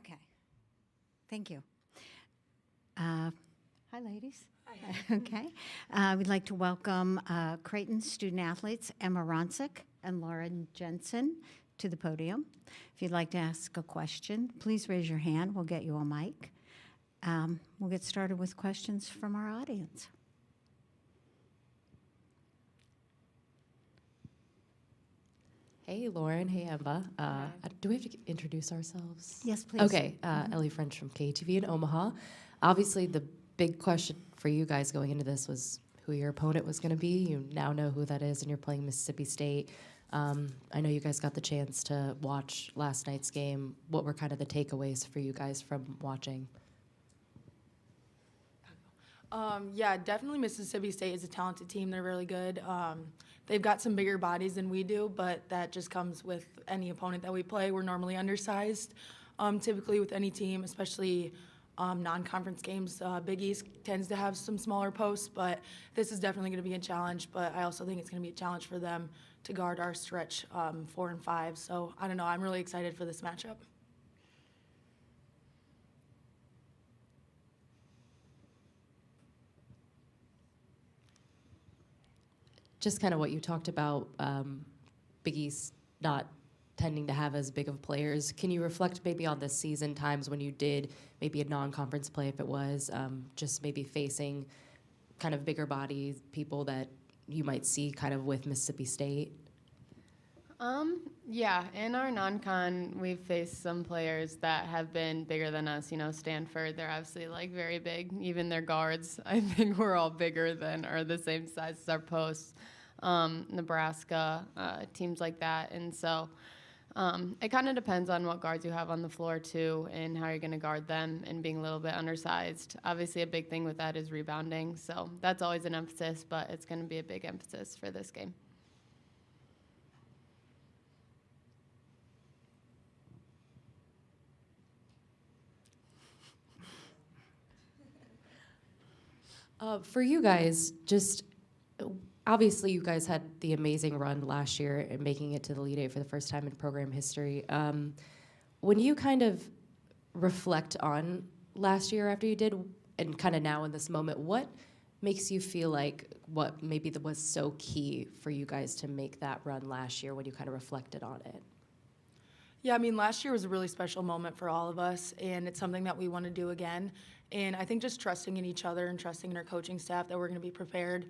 Okay. Thank you. Hi, ladies. Hi. Okay. We'd like to welcome Creighton student athletes Emma Ronsick and Lauren Jensen to the podium. If you'd like to ask a question, please raise your hand. We'll get you a mic. We'll get started with questions from our audience. Hey, Lauren. Hey, Emma. Do we have to introduce ourselves? Yes, please. Okay. Ellie French from KTV in Omaha. Obviously, the big question for you guys going into this was who your opponent was going to be. You now know who that is, and you're playing Mississippi State. I know you guys got the chance to watch last night's game. What were kind of the takeaways for you guys from watching? Yeah, definitely Mississippi State is a talented team. They're really good. They've got some bigger bodies than we do, but that just comes with any opponent that we play. We're normally undersized, typically with any team, especially non-conference games. Big East tends to have some smaller posts, but this is definitely going to be a challenge. But I also think it's going to be a challenge for them to guard our stretch 4 and 5. So I don't know. I'm really excited for this matchup. Just kind of what you talked about, Big East not tending to have as big of players. Can you reflect maybe on this season, times when you did maybe a non-conference play, if it was, just maybe facing kind of bigger bodies, people that you might see kind of with Mississippi State? Yeah, in our non-con, we've faced some players that have been bigger than us. You know, Stanford, they're obviously like very big. Even their guards, I think we're all bigger than, or the same size as our posts. Nebraska, teams like that. And so it kind of depends on what guards you have on the floor too, and how you're going to guard them, and being a little bit undersized. Obviously, a big thing with that is rebounding. So that's always an emphasis, but it's going to be a big emphasis for this game. For you guys, just obviously you guys had the amazing run last year and making it to the Elite Eight for the first time in program history. When you kind of reflect on last year after you did, and kind of now in this moment, what makes you feel like what maybe that was so key for you guys to make that run last year when you kind of reflected on it? Yeah, I mean, last year was a really special moment for all of us, and it's something that we want to do again. And I think just trusting in each other and trusting in our coaching staff that we're going to be prepared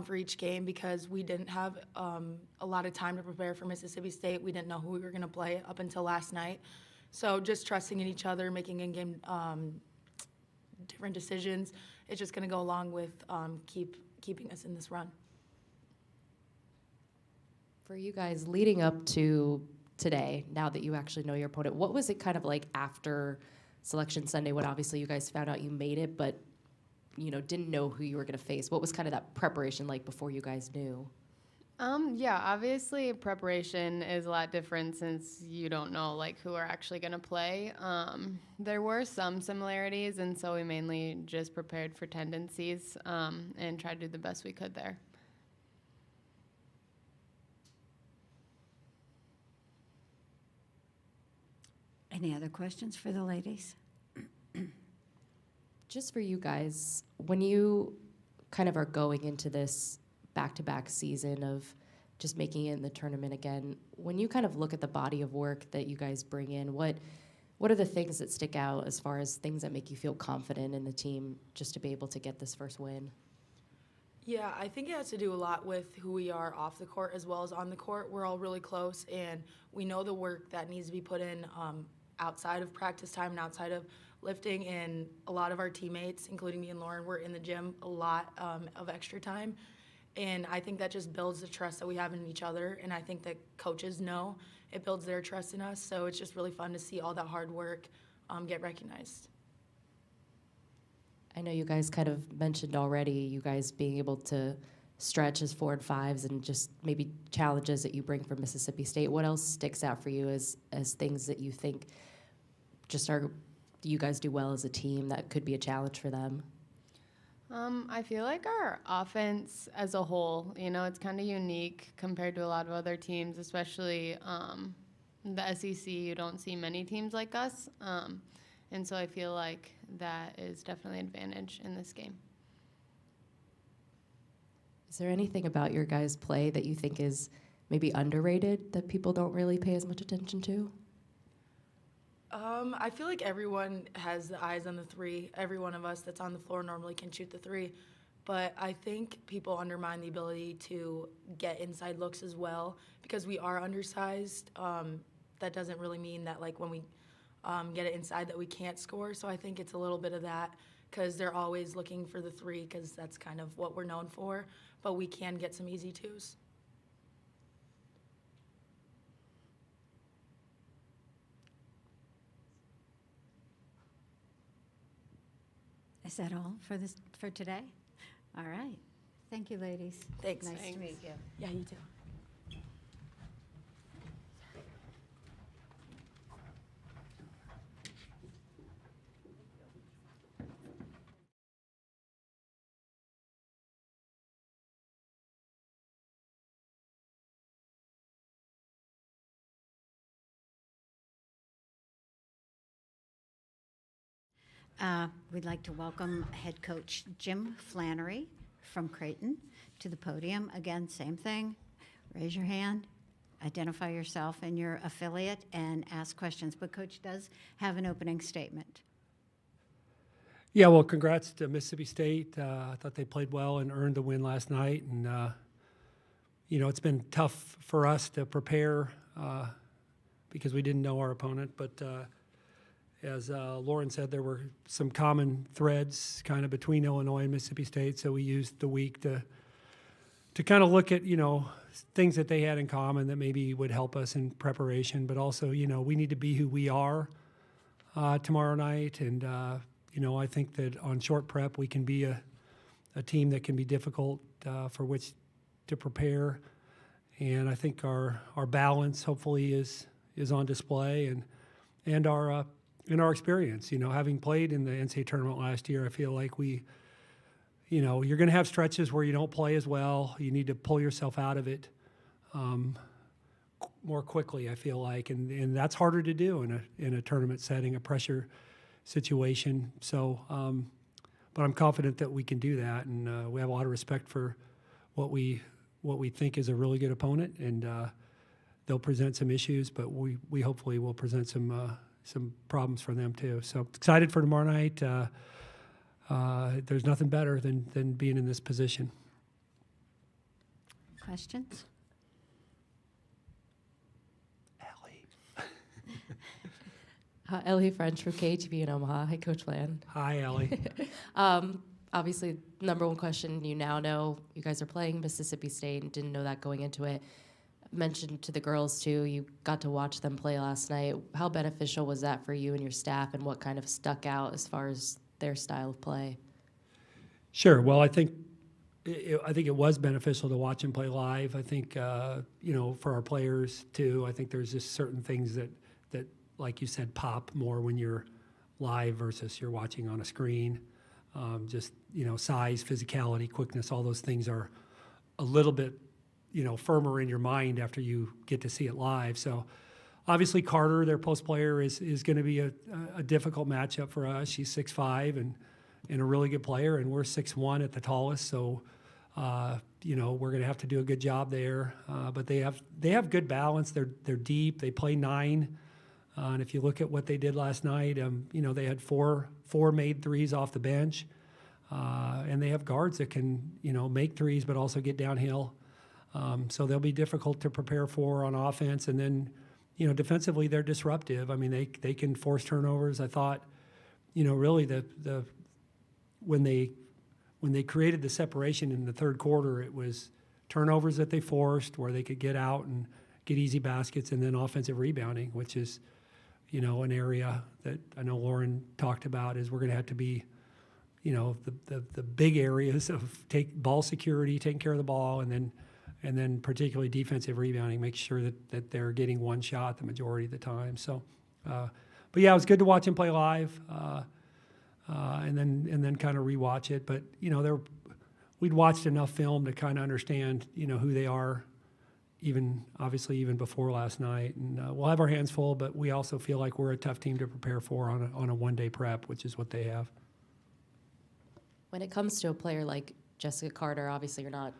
for each game, because we didn't have a lot of time to prepare for Mississippi State. We didn't know who we were going to play up until last night. So just trusting in each other, making in-game different decisions, it's just going to go along with keeping us in this run. For you guys, leading up to today, now that you actually know your opponent, what was it kind of like after Selection Sunday, when obviously you guys found out you made it, but didn't know who you were going to face? What was kind of that preparation like before you guys knew? Yeah, obviously preparation is a lot different since you don't know like who are actually going to play. There were some similarities, and so we mainly just prepared for tendencies and tried to do the best we could there. Any other questions for the ladies? Just for you guys, when you kind of are going into this back-to-back season of just making it in the tournament again, when you kind of look at the body of work that you guys bring in, what are the things that stick out as far as things that make you feel confident in the team just to be able to get this first win? Yeah, I think it has to do a lot with who we are off the court as well as on the court. We're all really close, and we know the work that needs to be put in outside of practice time and outside of lifting. And a lot of our teammates, including me and Lauren, were in the gym a lot of extra time. And I think that just builds the trust that we have in each other. And I think that coaches know it builds their trust in us. So it's just really fun to see all that hard work get recognized. I know you guys kind of mentioned already, you guys being able to stretch as 4 and 5s and just maybe challenges that you bring from Mississippi State. What else sticks out for you as things that you think just you guys do well as a team that could be a challenge for them? I feel like our offense as a whole, it's kind of unique compared to a lot of other teams, especially the SEC, you don't see many teams like us. And so I feel like that is definitely an advantage in this game. Is there anything about your guys' play that you think is maybe underrated that people don't really pay as much attention to? I feel like everyone has the eyes on the three. Every one of us that's on the floor normally can shoot the three. But I think people undermine the ability to get inside looks as well because we are undersized. That doesn't really mean that like when we get it inside that we can't score. So I think it's a little bit of that because they're always looking for the three because that's kind of what we're known for. But we can get some easy twos. Is that all for today? All right. Thank you, ladies. Thanks. Nice Thanks. to meet you. Yeah, you too. We'd like to welcome head coach Jim Flannery from Creighton to the podium. Again, same thing. Raise your hand, identify yourself and your affiliate, and ask questions. But Coach does have an opening statement. Yeah, well, congrats to Mississippi State. I thought they played well and earned the win last night. And, it's been tough for us to prepare because we didn't know our opponent. But as Lauren said, there were some common threads kind of between Illinois and Mississippi State. So we used the week to kind of look at, things that they had in common that maybe would help us in preparation. But also, we need to be who we are tomorrow night. And, I think that on short prep, we can be a team that can be difficult for which to prepare. And I think our balance hopefully is on display and our experience. Having played in the NCAA tournament last year, I feel like you're going to have stretches where you don't play as well. You need to pull yourself out of it more quickly, I feel like. And that's harder to do in a tournament setting, a pressure situation. So, but I'm confident that we can do that. And we have a lot of respect for what we think is a really good opponent. And they'll present some issues, but we hopefully will present some problems for them too. So excited for tomorrow night. There's nothing better than being in this position. Questions? Ellie French from KTV in Omaha. Hi, Coach Flan. Hi, Ellie. Obviously, number one question, you now know you guys are playing Mississippi State and didn't know that going into it. Mentioned to the girls, too, you got to watch them play last night. How beneficial was that for you and your staff, and what kind of stuck out as far as their style of play? Sure. Well, I think it was beneficial to watch them play live. I think, for our players, too, I think there's just certain things that like you said, pop more when you're live versus you're watching on a screen. Size, physicality, quickness, all those things are a little bit, firmer in your mind after you get to see it live. So obviously Carter, their post player, is going to be a difficult matchup for us. She's 6'5" and a really good player, and we're 6'1" at the tallest. So, we're going to have to do a good job there. But they have good balance. They're deep. They play 9. And if you look at what they did last night, they had four made threes off the bench. And they have guards that can, make threes but also get downhill. So they'll be difficult to prepare for on offense. And then, defensively, they're disruptive. I mean, they can force turnovers. I thought, really when they created the separation in the third quarter, it was turnovers that they forced where they could get out and get easy baskets, and then offensive rebounding, which is, an area that I know Lauren talked about is we're going to have to be, the big areas of ball security, taking care of the ball, and then particularly defensive rebounding, make sure that they're getting one shot the majority of the time. So, but yeah, it was good to watch him play live, and then kind of rewatch it. But we'd watched enough film to kind of understand, who they are, obviously even before last night. And we'll have our hands full, but we also feel like we're a tough team to prepare for on a one-day prep, which is what they have. When it comes to a player like Jessica Carter, obviously you're not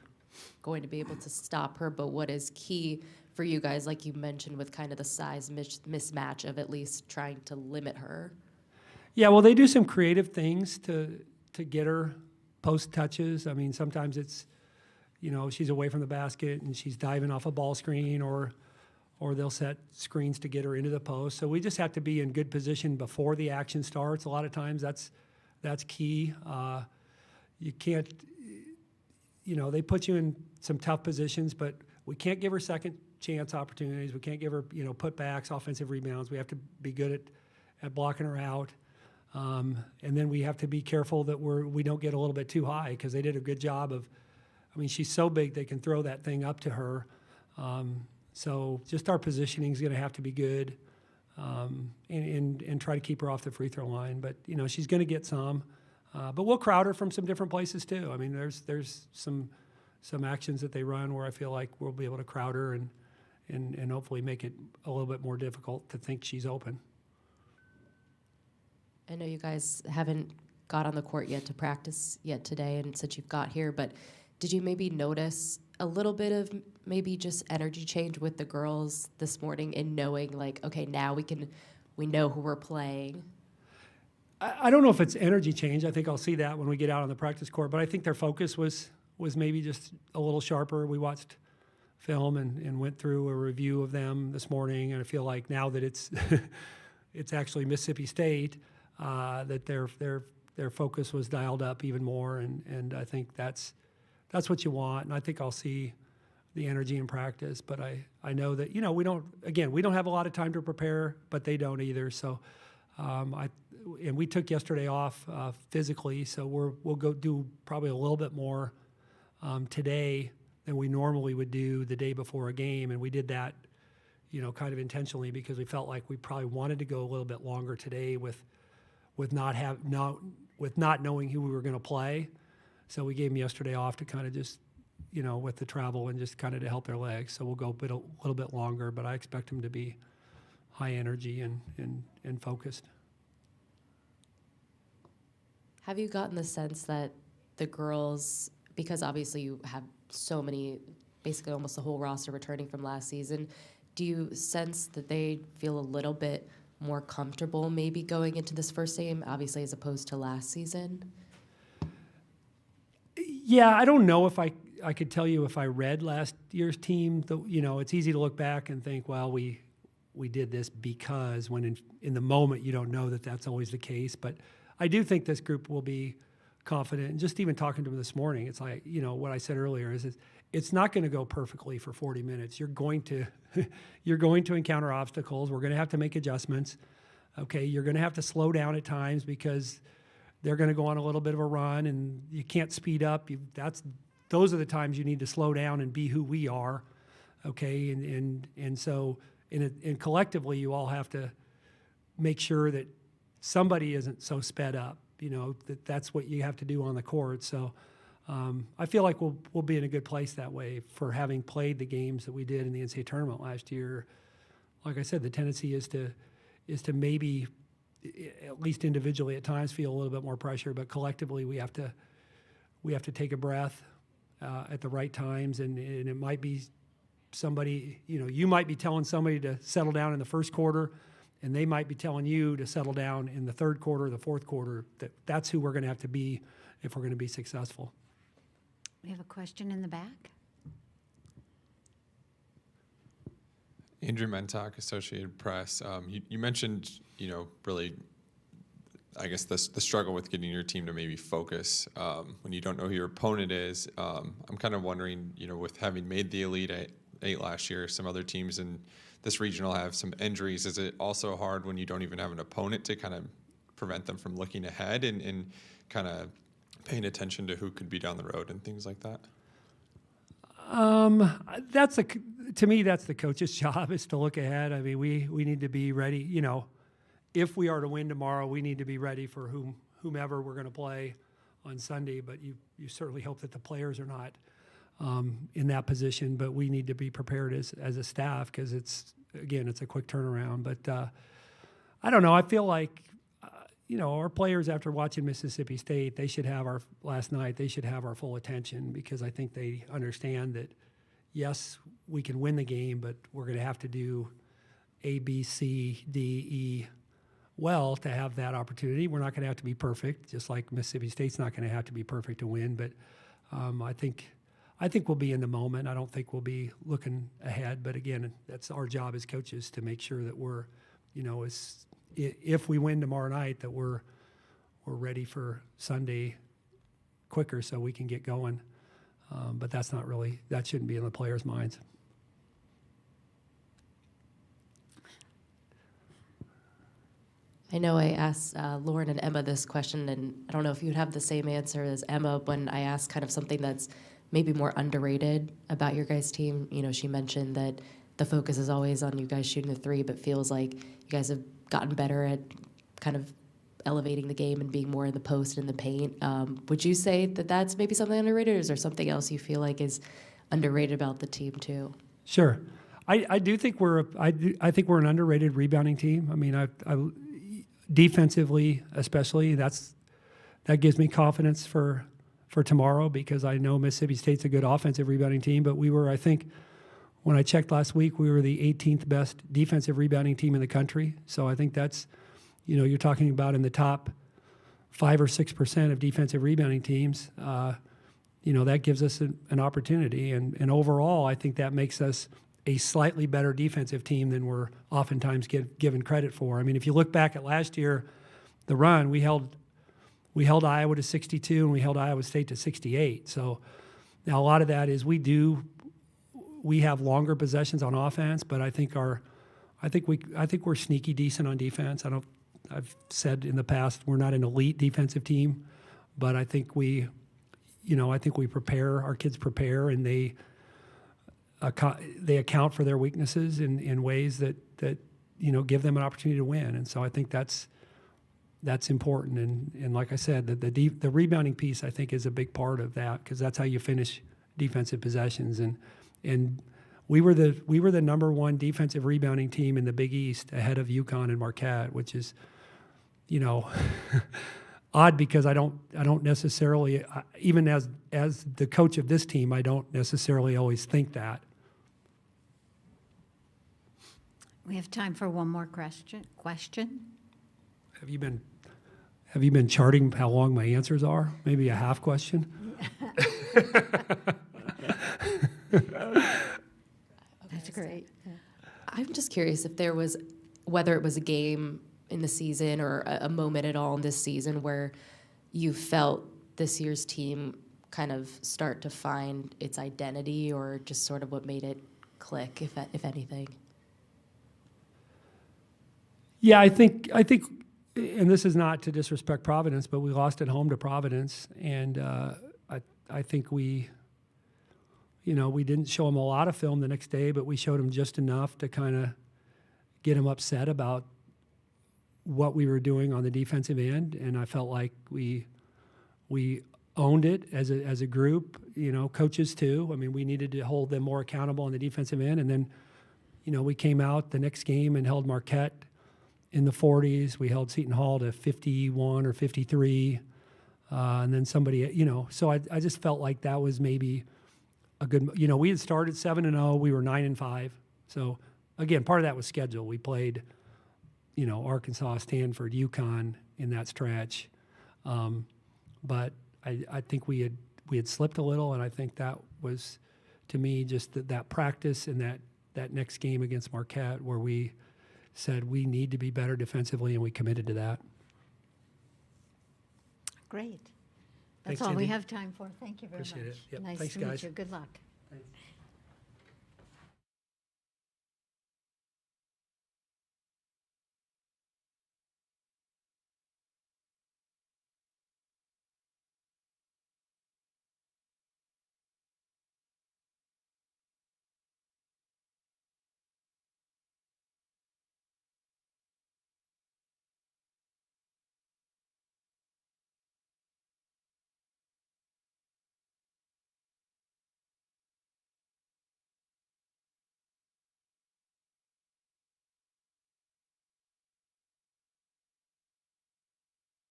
going to be able to stop her, but what is key for you guys, like you mentioned, with kind of the size mismatch of at least trying to limit her? Yeah, well, they do some creative things to get her post touches. I mean, sometimes it's, she's away from the basket and she's diving off a ball screen, or they'll set screens to get her into the post. So we just have to be in good position before the action starts. A lot of times that's key. You can't, they put you in some tough positions, but we can't give her second chance opportunities. We can't give her, putbacks, offensive rebounds. We have to be good at blocking her out. And then we have to be careful that we don't get a little bit too high, because they did a good job of, she's so big they can throw that thing up to her. So just our positioning is going to have to be good, and try to keep her off the free throw line. But, she's going to get some. But we'll crowd her from some different places too. There's some actions that they run where I feel like we'll be able to crowd her and hopefully make it a little bit more difficult to think she's open. I know you guys haven't got on the court yet to practice yet today, and since you've got here, but did you maybe notice a little bit of maybe just energy change with the girls this morning in knowing, like, okay, now we know who we're playing? I don't know if it's energy change. I think I'll see that when we get out on the practice court, but I think their focus was maybe just a little sharper. We watched film and went through a review of them this morning, and I feel like now that it's it's actually Mississippi State, that their focus was dialed up even more, and I think that's what you want. And I think I'll see the energy in practice, but I know that we don't have a lot of time to prepare, but they don't either. So and we took yesterday off physically, so we'll go do probably a little bit more today than we normally would do the day before a game, and we did that kind of intentionally because we felt like we probably wanted to go a little bit longer today with not knowing who we were going to play. So we gave them yesterday off to kind of just with the travel and just kind of to help their legs. So we'll go a little bit longer, but I expect them to be high energy and focused. Have you gotten the sense that the girls, because obviously you have so many, basically almost the whole roster returning from last season, do you sense that they feel a little bit more comfortable maybe going into this first game, obviously, as opposed to last season? Yeah, I don't know if I could tell you if I read last year's team. It's easy to look back and think, well, we did this because, when in the moment you don't know that that's always the case. But I do think this group will be confident. And just even talking to them this morning, it's like, what I said earlier is it's not going to go perfectly for 40 minutes. You're going to encounter obstacles. We're going to have to make adjustments. Okay, you're going to have to slow down at times because they're going to go on a little bit of a run, and you can't speed up. Those are the times you need to slow down and be who we are. Okay, and so collectively you all have to make sure that somebody isn't so sped up. That's what you have to do on the court. So I feel like we'll be in a good place that way for having played the games that we did in the NCAA tournament last year. Like I said, the tendency is to maybe, at least individually at times, feel a little bit more pressure, but collectively we have to take a breath at the right times, and it might be somebody, you might be telling somebody to settle down in the first quarter, and they might be telling you to settle down in the third quarter, the fourth quarter. That's who we're going to have to be if we're going to be successful. We have a question in the back. Andrew Mentok, Associated Press. You mentioned, really, I guess the struggle with getting your team to maybe focus when you don't know who your opponent is. I'm kind of wondering, with having made the Elite Eight last year, some other teams in this regional have some injuries. Is it also hard when you don't even have an opponent to kind of prevent them from looking ahead and kind of paying attention to who could be down the road and things like that? To me, that's the coach's job, is to look ahead. I mean, we need to be ready. If we are to win tomorrow, we need to be ready for whomever we're going to play on Sunday. But you certainly hope that the players are not in that position, but we need to be prepared as a staff because it's a quick turnaround. But I don't know. I feel like, our players, after watching Mississippi State, they should have last night, they should have our full attention because I think they understand that, yes, we can win the game, but we're going to have to do A, B, C, D, E well to have that opportunity. We're not going to have to be perfect, just like Mississippi State's not going to have to be perfect to win. But I think we'll be in the moment. I don't think we'll be looking ahead. But again, that's our job as coaches to make sure that we're, if we win tomorrow night, that we're ready for Sunday quicker so we can get going. But that shouldn't be in the players' minds. I know I asked Lauren and Emma this question, and I don't know if you would have the same answer as Emma when I asked kind of something that's maybe more underrated about your guys' team. She mentioned that the focus is always on you guys shooting the three, but feels like you guys have gotten better at kind of elevating the game and being more in the post and in the paint. Would you say that that's maybe something underrated, or is there something else you feel like is underrated about the team too? Sure, I do think I think we're an underrated rebounding team. I mean, I defensively especially, that gives me confidence for tomorrow because I know Mississippi State's a good offensive rebounding team, but I think when I checked last week, we were the 18th best defensive rebounding team in the country. So I think that's, you're talking about in the top 5 or 6% of defensive rebounding teams. That gives us an opportunity. And overall, I think that makes us a slightly better defensive team than we're oftentimes given credit for. I mean, if you look back at last year, the run, we held Iowa to 62 and we held Iowa State to 68. So now a lot of that is we have longer possessions on offense, but I think we're sneaky decent on defense. I've said in the past we're not an elite defensive team, but I think we prepare, our kids prepare, and they account for their weaknesses in ways that give them an opportunity to win. And so I think that's important. And like I said, the rebounding piece I think is a big part of that because that's how you finish defensive possessions. And we were the number one defensive rebounding team in the Big East ahead of UConn and Marquette, which is, odd because I don't necessarily, even as the coach of this team, I don't necessarily always think that. We have time for one more question. Have you been charting how long my answers are? Maybe a half question? That's great. I'm just curious if there was, whether it was a game in the season or a moment at all in this season where you felt this year's team kind of start to find its identity or just sort of what made it click, if anything. Yeah, I think, and this is not to disrespect Providence, but we lost at home to Providence, and I think we didn't show them a lot of film the next day, but we showed them just enough to kind of get them upset about what we were doing on the defensive end, and I felt like we owned it as a group, coaches too. I mean, we needed to hold them more accountable on the defensive end, and then, we came out the next game and held Marquette in the 40s. We held Seton Hall to 51 or 53, and then somebody, so I just felt like that was maybe a good, we had started 7-0, we were 9-5. So again, part of that was schedule. We played, Arkansas, Stanford, UConn in that stretch, but I think we had slipped a little, and I think that was, to me, just that practice and that next game against Marquette where we said we need to be better defensively, and we committed to that. Great. Thanks, That's all we Cindy. have time for. Thank you very Appreciate much. it. Yep. Nice Thanks, to meet guys. you. Good luck. Thanks.